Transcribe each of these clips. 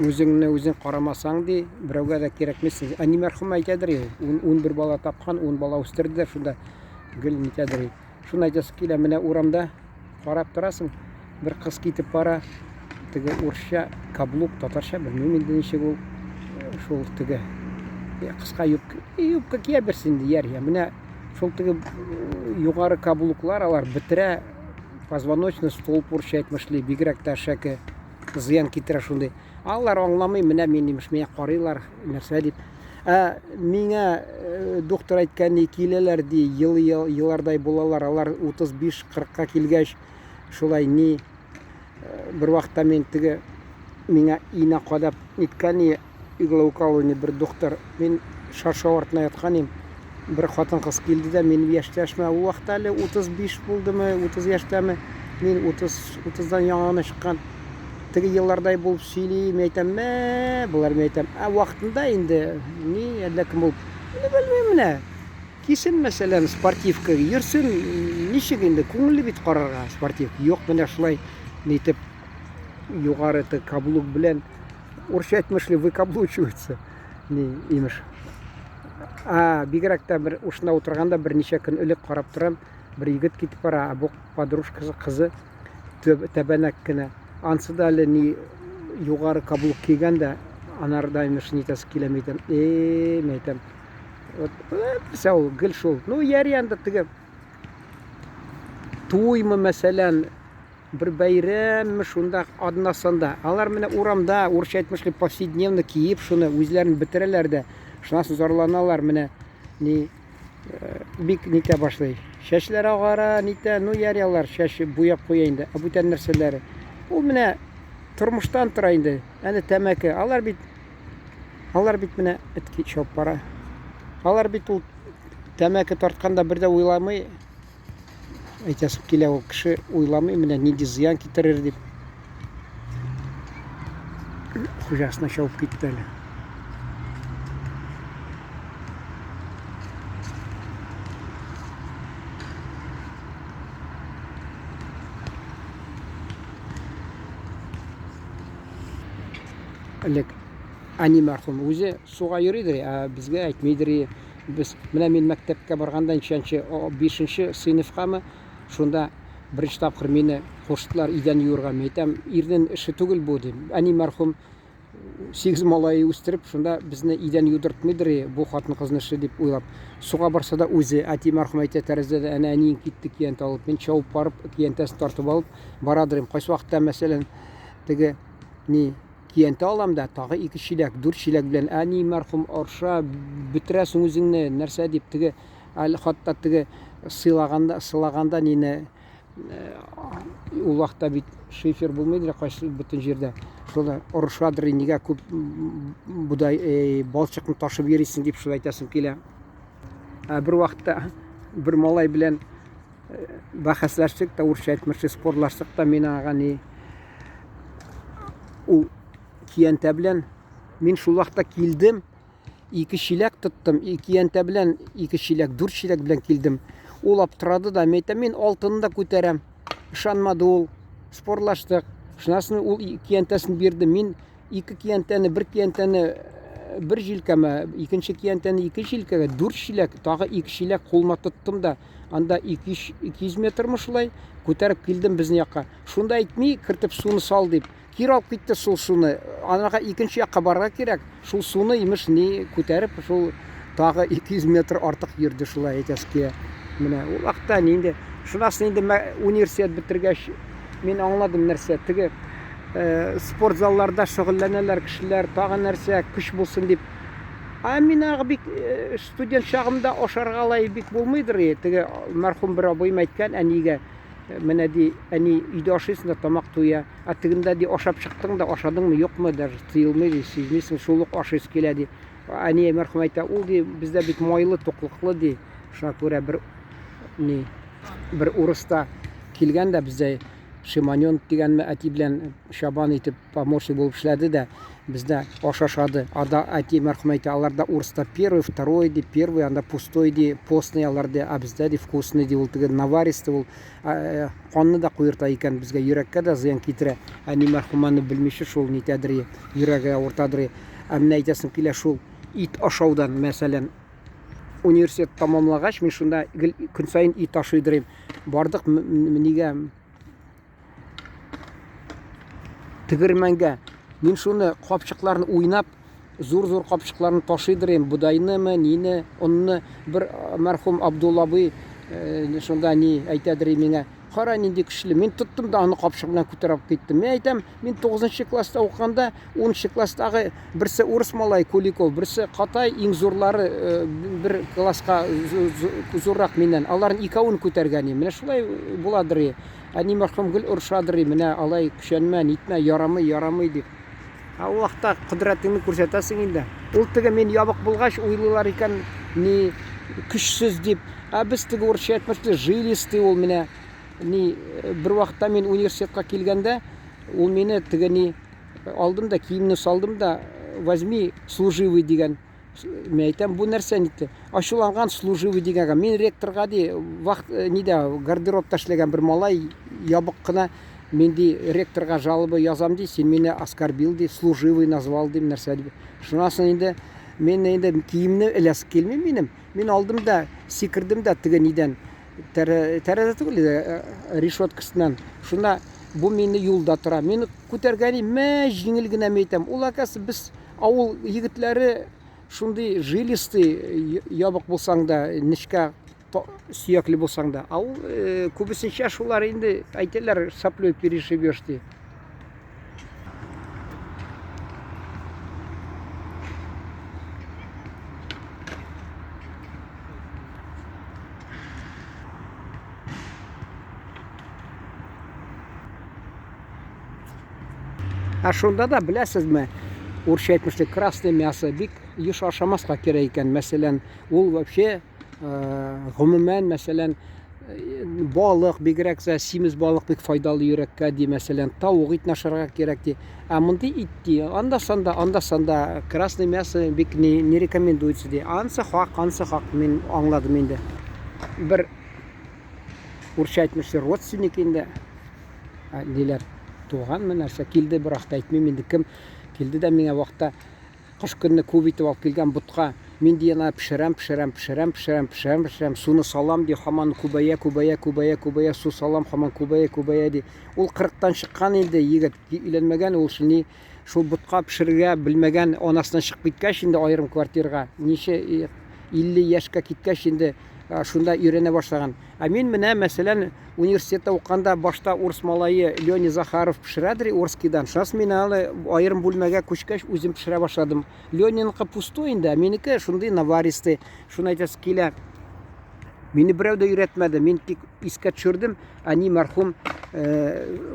Үзеңне үзең карамасаң ди, берәүгә дә кирәкмәссең. Әни мәрхүм әйтәдер, 11 бала тапкан, 10 бала үстерде, шунда гел нитәдер. Шуны әйтәсе килә, менә урамда карап торасың, бер кыз китеп бара, теге урысча каблук, татарча белмим инде ничек ул, шул теге кыска юбка кия берсин дияр. Менә шул теге югары каблуклар алар бетерә, позвоночный столб урысча әйтмешли, бигрәк тә шәке зыян китерә шундый. Алар аңламый, менә мин имеш, миңа карыйлар, нәрсә дип. Миңа доктор әйткән, киләләр ди, еллардай булалар, алар 35-40-ка килгәч, шулай ни бер вакытта мин теге миңа иңә кадап ниткән иглоукалывание бер доктор, мин шаршау артына яткан идем. Бер хатын кыз килде дә, мин яшьтәшмә, ул вакытта әле 35 булдымы, 30 яшьтәме, мин 30-дан яңаны чыккан. Теге еллардай булып сөйлим, әйтәм, булар әйтәм, вакытында инде ни әллә кем булып, белмим менә. Кисен мәсәлән спортивка йөрсен, ничек инде күңелле бит карарга спортивка. Юк, менә шулай нитеп югары каблук белән урысча әйтмешли выкаблучивается. Ни имеш. Бигрәк тә бер ушында утырганда берничә көн элек карап торам, бер егет китеп бара, бу подружкасы кызы тәбәнәк кенә. Ансы да әле ни югары каблук кигән дә, анарда имеш нитәсе киләмәйтәм. Мәйтәм. Сәу гел шул. Ну, яри анда теге туймы мәсәлән, бер бәйрәмме шунда аднасында. Алар менә урамда урысча әйтмешли повседневно киеп, шуны үзләрен бетерәләр дә, шуннан зарланалар менә ни бик нитә башлый. Чәчләре агара, нитә, ну яри алар чәче буяп куя инде. Бүтән нәрсәләре. Ул менә тормыштан тора инде. Әнә тәмәке. Алар бит менә этки чап бара. Алар бит ул тәмәке тартканда бердә уйламый. Әйтәсе килә, ул кеше уйламый менә нинди зыян китерер дип. Хуҗасына чабып китте әле. Элек Әни мәрхүм үзе суга йөридер, безгә әйтмидер. Без менә мин мәктәпкә барганда ничәнче 5нче сыйныфкамы, шунда беренче тапкыр мине куштылар идән юырга. Әйтәм, ирнең эше түгел бу дим. Әни мәрхүм 8 малай үстереп, шунда безне идән юдыртмыйдыр, бу хатын кызны эше дип уйлап. Суга барса да үзе әти мәрхүм әйтә тәрәзәдә, әнә әниң китте киянтә алып, мин чабып барып киянтәсен тартып алып барадыр. Кайсы вакытта мәсәлән теге ни киянтә алам да, тагы 2 чиләк, 4 чиләк белән әни мәрхүм арша бетерәсең үзеңне, нәрсә дип теге хатта теге сылаганда нине ул вакытта бит шифер булмыйдыр кайсы бөтен җирдә. Шуны орышадыр, нигә күп будай балчыкны ташып йөрисең дип шулай әйтәсем килә. Бер вакытта бер малай белән бәхәсләштек тә, урысча әйтмешли спорлаштык та, мин аңа ни ул киянтә белән мин шул вакытта килдем, 2 чиләк тоттым, киянтә белән 2 чиләк, 4 чиләк белән килдем. Ул аптырады да, әйтәм, мин алтынны да күтәрәм. Ышанмады ул. Спорлаштык. Шунасын ул киянтәсен бирде. Мин 2 киянтәне, 1 киянтәне 1 җилкәмә, икенче киянтәне 2 җилкәгә, 4 чиләк, тагы 2 чиләк кулыма тоттым да, анда 200 метрмы шулай күтәреп килдем безнең якка. Шунда әйтми, кертеп суны сал дип. Кир алып китте шул суны. Анага икенче якка барырга кирәк. Шул суны имеш ни күтәреп, шул тагы 200 метр артык йөрде шулай әйтәскә. Менә ул вакытта инде шунасын инде университет бетергәч мин аңладым нәрсә. Теге спорт залларда шөгыльләнәләр кешеләр, тагы нәрсә көч булсын дип. Мин ага бик студент чагымда ашарга лай бик булмыйдыр. Теге мәрхүм бер абыйм әйткән, әнигә менә ди, әни өйдә ашыйсың да тамак туя. Тегендә ди ашап чыктың да, ашадыңмы, юкмы, даже тыелмый ди, сизмисең, шул ук ашыйсы килә ди. Әни мәрхүм әйтә, ул ди, бездә бит майлы, туклыклы ди. Шуңа күрә бер урыста килгән дә бездә Шиманён дигән әти белән Шабан итеп помощник булып эшләде дә. бездә ашашады. Ада әти мәрхүм әйтә, аларда урыста первый, второй ди, первый, анда пустой ди, постный аларда, а бездә ди вкусный ди, ул теге наваристый ул канны да куерта икән, безгә йөрәккә дә зыян китерә. Әни мәрхүманы белмичә шул нитәдер, йөрәге авыртадыр. Ә менә әйтәсем килә шул ит ашаудан, мәсәлән, университет тамамлагач, мин шунда көн сайын ит ашыйдырым. Бардык нигә тегермәнгә. Мин шуны капчыкларны уйнап, зур-зур капчыкларны ташыдырым. Будайнымы, нине, онны бер мәрхүм Абдулла абый шунда ни әйтәдер миңа. Кара нинди көчле. Мин тоттым да аны капчык белән күтәреп киттем. Мен әйтәм, мин 9нчы класста укыганда, 10нчы класстагы берсе урыс малай Куликов, берсе Катай иң зурлары бер класска зуррак миннән. Аларны икәвен күтәргән. Менә шулай буладыр. Әни мәрхүм гел уршадыр. Менә алай көчәнмә, нитмә, ярамый дип. Ул вакытта кудрәтеңне күрсәтәсең инде. Ул теге мин ябык булгач уйлыйлар икән, ни көчсез дип. Без теге урысча әйтмәшле жилистый ул менә. Ни бер вакытта мин университетка килгәндә, ул мине теге ни алдым да киемне салдым да, возьми служивый дигән. Мен әйтәм, бу нәрсә нитте? Ачуланган служивый дигәнгә. Мин ректорга ди вакыт нидә гардеробта эшләгән бер малай ябык кына мен ди ректорга жалобы язам ди, сен мине оскорбил ди, служивый назвал ди, нәрсә ди. Шунасын инде мен инде киемне эләс килми минем. Мин алдым да сикердем да теге нидән тәрәзә түгел, решеткасыннан. Шуна бу мине юлда тора. Мин күтәргәни мә җиңел генә әйтәм. Ул акасы без авыл егетләре шундый жилистый ябык булсаң да, нечкә сөякле булсаң да. Ул күбесенчә шулар инде әйтәләр соплей перешибешь ди. А шунда да беләсезме, урысча әйтмәшле красное мясо бик еш ашамаска кирәк икән. Мәсәлән, ул вообще гомумән, мәсәлән, балык бигрәксә симез балык бик файдалы йөрәккә ди, мәсәлән, тавык итен ашарга кирәк ди. А мондый ит ди, анда санда красное мясо бик не рекомендуется ди. Ансы хак, мин аңладым инде. Бер урысча әйтмәшле родственник инде диләр. Туган нәрсә килде, бирок әйтмим инде кем килде дә миңа вакытта кыш көнне күп итеп алып килгән бутка. Мин дияна пешерәм, суны салам ди, һаман күбәя, су салам, һаман күбәя ди. Ул 40-тан чыккан инде, егет өйләнмәгән, ул шул бутка пешерергә белмәгән, анасынан чыгып киткәч инде аерым квартирага. Ничә 50 яшькә киткәч инде шунда өйрәнә башлаган. А мин менә мәсәлән университетта укганда башта урыс малае Леони Захаров пешерәдер урыскидан. Шас мин алы аерым бүлмәгә күчкәч үзем пешерә башладым. Леонинка пустой инде, минеке шундый наваристый. Шуны әйтәс килә. Мине берәү дә өйрәтмәде. Мин тик искә төшердем. Әни мәрхүм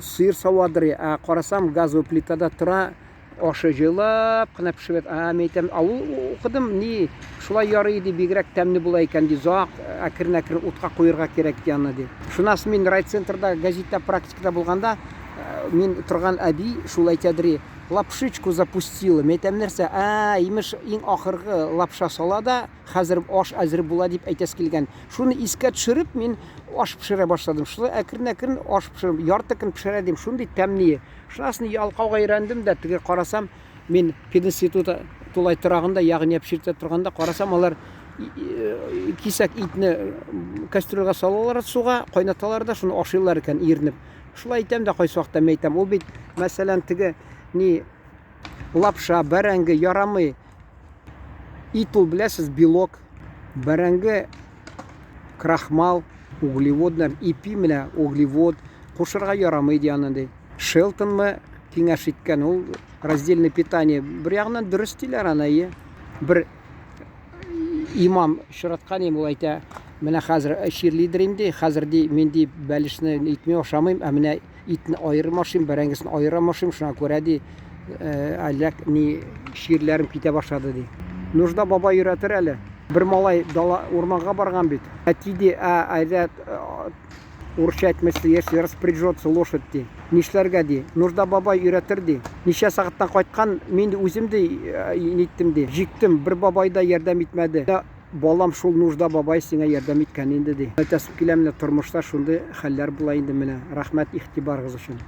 сыер савадыр. Карасам газовый плитада тора. Ашы җылап кына пешереп, мен әйтәм, ул укыдым, ни шулай ярый ди, бигрәк тәмле була икән ди, зак әкрен утка куярга кирәк ди аны ди. Шунасы мин райцентрда газетта практикада булганда, мин торган әби шул әйтәдер, лапшичку запустила. Мен әйтәм нәрсә, имеш иң ахыргы лапша сала да, хәзер аш әзер була дип әйтәс килгән. Шуны искә төшереп, мин аш пешерә башладым. Шулай әкрен аш пешереп, ярты көн пешерә дим, шундый тәмле. Шунасын ялкауга өйрәндем дә, теге карасам, мин пединститута тулай торганда, ягъни пешертә торганда карасам, алар кисәк итне кастрюльгә салалар суга, кайнаталар да, шуны ашыйлар икән ирнеп. Шулай әйтәм дә кайсы вакытта әйтәм. Ул бит мәсәлән теге ни лапша, бәрәңге ярамый. Ит ул беләсез, белок, бәрәңге крахмал, углеводлар, ипи менә углевод, кушырга ярамый ди аны ди. Шелтонмы киңәш иткән, ул раздельное питание. Бер ягыннан дөрес диләр аны. Бер имам шираткан ул әйтә, менә хәзер чирлидер инде, хәзер ди мин ди бәлешне итми ашамыйм, менә итне аерым ашыйм, бәрәңгесен аерым ашыйм, шуңа күрә ди әлләк ни чирләрем китә башлады ди. Нужда баба өйрәтер әле. Бер малай дала урманга барган бит. Әти ди, әйдә Урысча әйтмәсе, если распоряжется лошадь ди. Нишләргә ди? Нужда бабай өйрәтер ди. Ничә сәгатьтән кайткан, мин үзем ди ниттем ди. Җиктем, бер бабай да ярдәм итмәде. Балам шул нужда бабай сиңа ярдәм иткән инде ди. Әйтәсем килә менә тормышта шундый хәлләр була инде менә. Рәхмәт игътибарыгыз өчен.